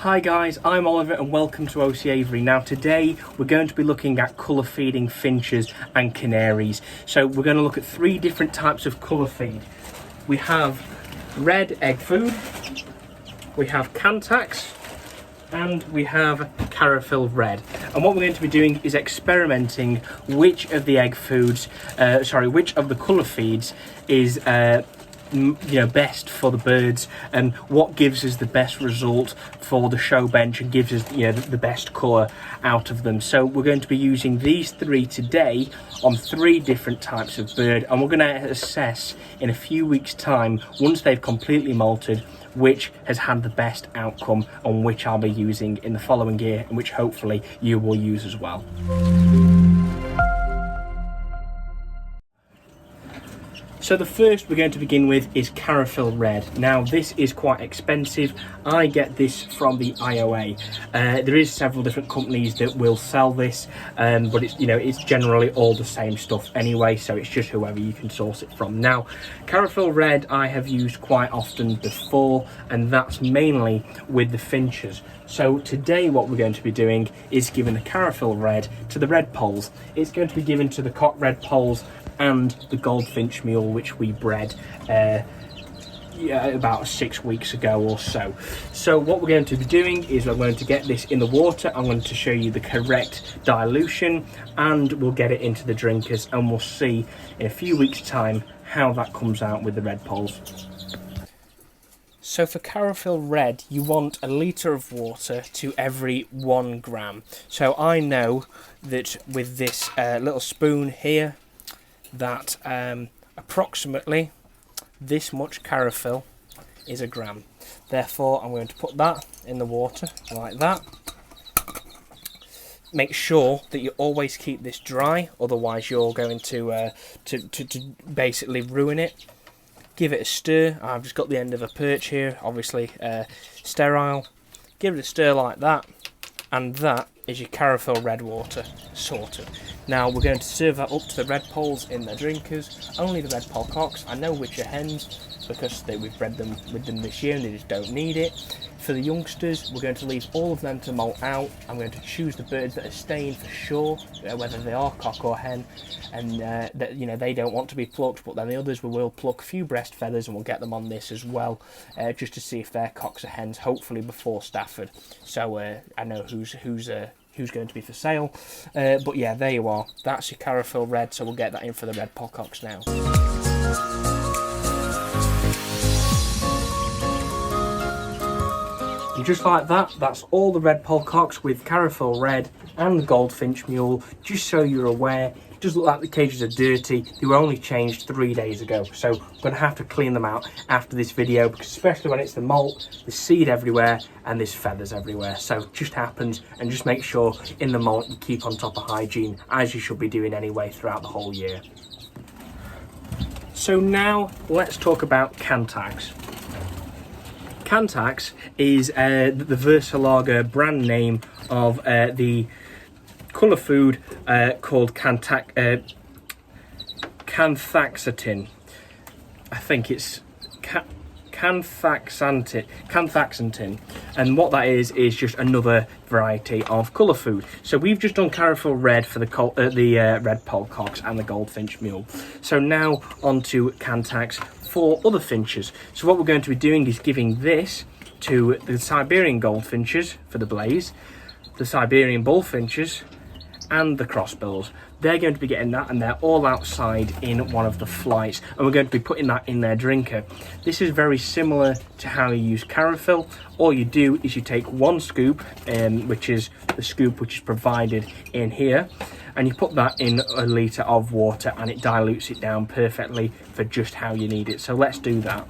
Hi guys, I'm Oliver and welcome to OC Avery. Now today we're going to be looking at colour feeding finches and canaries. So we're going to look at three different types of colour feed. We have red egg food, we have Cantax, and we have Carousel Red. And what we're going to be doing is experimenting which of the egg foods, which of the colour feeds is best for the birds, and what gives us the best result for the show bench and gives us the best colour out of them. So we're going to be using these three today on three different types of bird, and we're going to assess in a few weeks time, once they've completely molted, which has had the best outcome and which I'll be using in the following year, and which hopefully you will use as well. So the first we're going to begin with is Carousel Red. Now this is quite expensive. I get this from the IOA. There is several different companies that will sell this, but it's generally all the same stuff anyway, so it's just whoever you can source it from. Now Carousel Red I have used quite often before, and that's mainly with the finches. So today what we're going to be doing is giving the Carousel Red to the red poles. It's going to be given to the cock red poles and the goldfinch mule, which we bred about 6 weeks ago or so. So what we're going to be doing is we're going to get this in the water. I'm going to show you the correct dilution, and we'll get it into the drinkers, and we'll see in a few weeks time how that comes out with the red poles. So for Carousel Red, you want a litre of water to every 1 gram. So I know that with this little spoon here, that approximately this much carousel is a gram. Therefore, I'm going to put that in the water like that. Make sure that you always keep this dry, otherwise you're going to basically ruin it. Give it a stir. I've just got the end of a perch here, obviously sterile. Give it a stir like that, and that is your Carousel Red water sorted. Now we're going to serve that up to the red poles in their drinkers. Only the red pole cocks. I know which are hens because we've bred them with them this year and they just don't need it. For the youngsters, we're going to leave all of them to molt out. I'm going to choose the birds that are staying for sure, whether they are cock or hen, and that they don't want to be plucked. But then the others, we will pluck a few breast feathers and we'll get them on this as well, just to see if they're cocks or hens. Hopefully before Stafford, so I know who's going to be for sale. But yeah, there you are. That's your Carousel Red. So we'll get that in for the red pollcocks now. And just like that, that's all the red pollcocks with Carousel Red and the goldfinch mule. Just so you're aware, it does look like the cages are dirty. They were only changed 3 days ago, so I'm going to have to clean them out after this video, because especially when it's the molt, there's seed everywhere and there's feathers everywhere. So it just happens, and just make sure in the molt you keep on top of hygiene, as you should be doing anyway throughout the whole year. So now let's talk about Cantax. Cantax is the Versalager brand name of the colour food called Canthaxantin. I think it's Canthaxantin, and what that is just another variety of colour food. So we've just done Carousel Red for the red pollcocks and the goldfinch mule. So now on to Cantax for other finches. So what we're going to be doing is giving this to the Siberian goldfinches for the blaze, the Siberian bullfinches, and the crossbills. They're going to be getting that, and they're all outside in one of the flights, and we're going to be putting that in their drinker. This is very similar to how you use Carousel. All you do is you take 1 scoop, which is the scoop which is provided in here, and you put that in a litre of water, and it dilutes it down perfectly for just how you need it. So let's do that.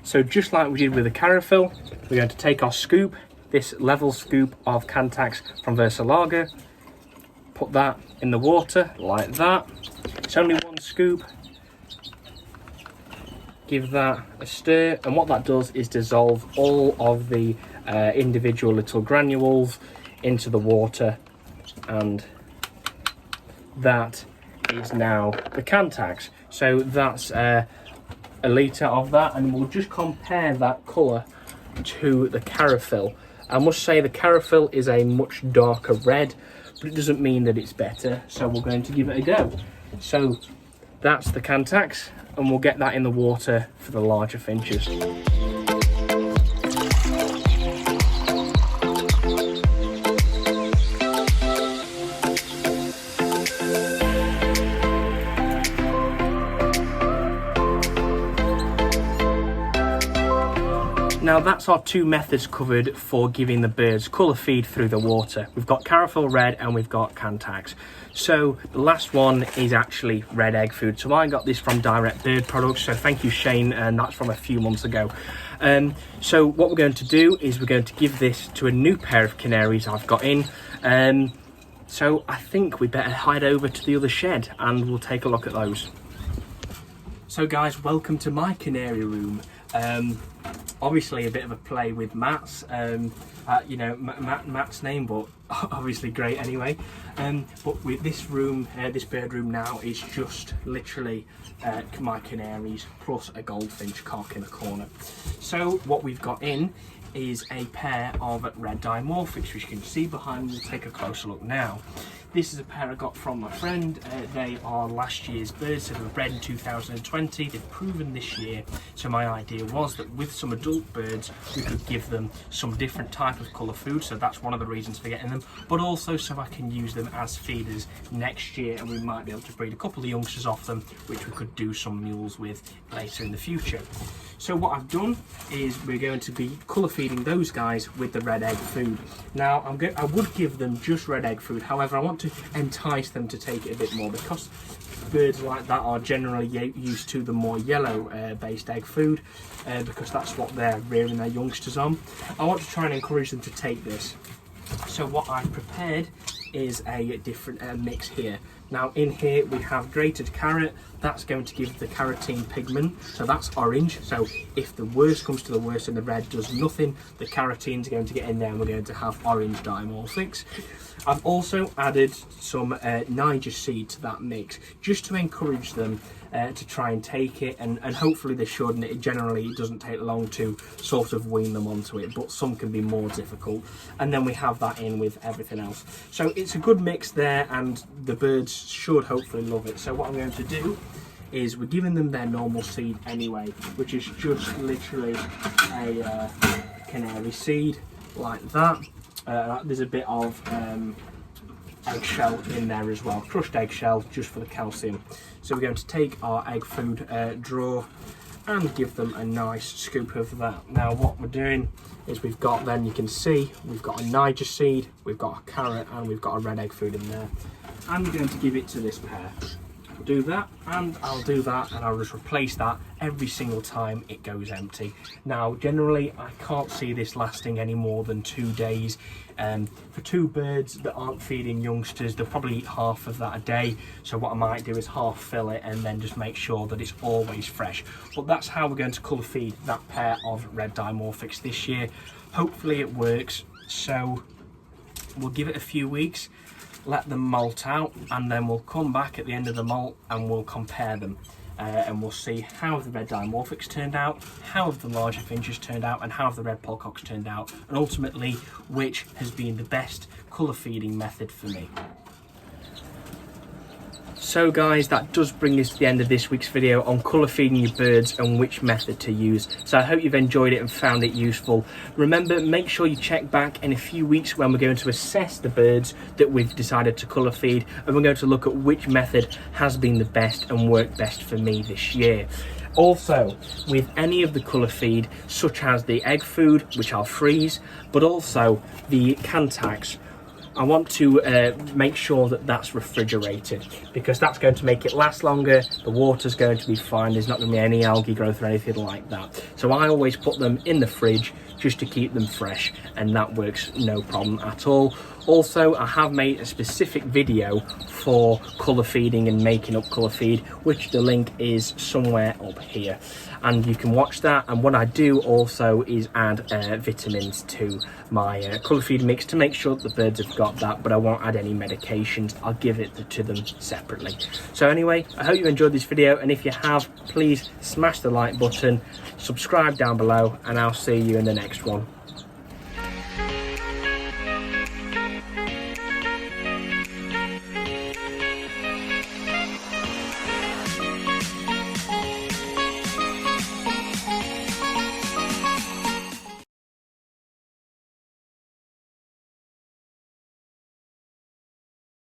So just like we did with the Carousel, we're going to take our scoop, this level scoop of Cantax from Versalager, put that in the water like that. It's only 1 scoop. Give that a stir, and what that does is dissolve all of the individual little granules into the water, and that is now the Cantax. So that's a litre of that, and we'll just compare that colour to the Carousel. I must say the Carousel is a much darker red, but it doesn't mean that it's better, so we're going to give it a go. So that's the Cantax, and we'll get that in the water for the larger finches. Now that's our two methods covered for giving the birds colour feed through the water. We've got Carousel Red and we've got Cantax. So the last one is actually red egg food. So I got this from Direct Bird Products, so thank you Shane, and that's from a few months ago. So what we're going to do is we're going to give this to a new pair of canaries I've got in. So I think we better head over to the other shed and we'll take a look at those. So guys, welcome to my canary room. Obviously a bit of a play with Matt's, you know, Matt's name, but obviously great anyway. But with this room, this bird room now is just literally my canaries plus a goldfinch cock in the corner. So what we've got in is a pair of red dimorphics, which you can see behind me. We'll take a closer look now. This is a pair I got from my friend. They are last year's birds, so they were bred in 2020. They've proven this year. So my idea was that with some adult birds, we could give them some different type of colour food. So that's one of the reasons for getting them, but also so I can use them as feeders next year, and we might be able to breed a couple of youngsters off them, which we could do some mules with later in the future. So what I've done is we're going to be colour feeding those guys with the red egg food. Now I would give them just red egg food, however I want to entice them to take it a bit more, because birds like that are generally used to the more yellow based egg food, because that's what they're rearing their youngsters on. I want to try and encourage them to take this. So what I've prepared is a different mix here. Now in here we have grated carrot. That's going to give the carotene pigment, so that's orange. So if the worst comes to the worst and the red does nothing, the carotene's going to get in there and we're going to have orange dimorphics. I've also added some Niger seed to that mix, just to encourage them to try and take it, and hopefully they should, and it generally doesn't take long to sort of wean them onto it, but some can be more difficult. And then we have that in with everything else. So it's a good mix there, and the birds should hopefully love it. So what I'm going to do is we're giving them their normal seed anyway, which is just literally a canary seed like that. There's a bit of eggshell in there as well, crushed eggshell just for the calcium. So we're going to take our egg food drawer and give them a nice scoop of that. Now what we're doing is we've got, then you can see, we've got a Niger seed, we've got a carrot, and we've got a red egg food in there. And we're going to give it to this pair. I'll do that, and I'll do that, and I'll just replace that every single time it goes empty. Now generally I can't see this lasting any more than 2 days. For two birds that aren't feeding youngsters, they'll probably eat half of that a day. So what I might do is half fill it and then just make sure that it's always fresh. But that's how we're going to colour feed that pair of red dimorphics this year. Hopefully it works. So we'll give it a few weeks, let them molt out, and then we'll come back at the end of the molt and we'll compare them. And we'll see how the red dimorphics turned out, how the larger finches turned out, and how the red pollcocks turned out, and ultimately which has been the best colour feeding method for me. So guys, that does bring us to the end of this week's video on colour feeding your birds and which method to use. So I hope you've enjoyed it and found it useful. Remember, make sure you check back in a few weeks when we're going to assess the birds that we've decided to colour feed, and we're going to look at which method has been the best and worked best for me this year. Also, with any of the colour feed, such as the egg food, which I'll freeze, but also the Cantax, I want to make sure that that's refrigerated, because that's going to make it last longer. The water's going to be fine. There's not going to be any algae growth or anything like that. So I always put them in the fridge just to keep them fresh, and that works no problem at all. Also, I have made a specific video for colour feeding and making up colour feed, which the link is somewhere up here, and you can watch that. And what I do also is add vitamins to my colour feed mix to make sure that the birds have got stop that, but I won't add any medications. I'll give it to them separately. So anyway, I hope you enjoyed this video, and if you have, please smash the like button, subscribe down below, and I'll see you in the next one.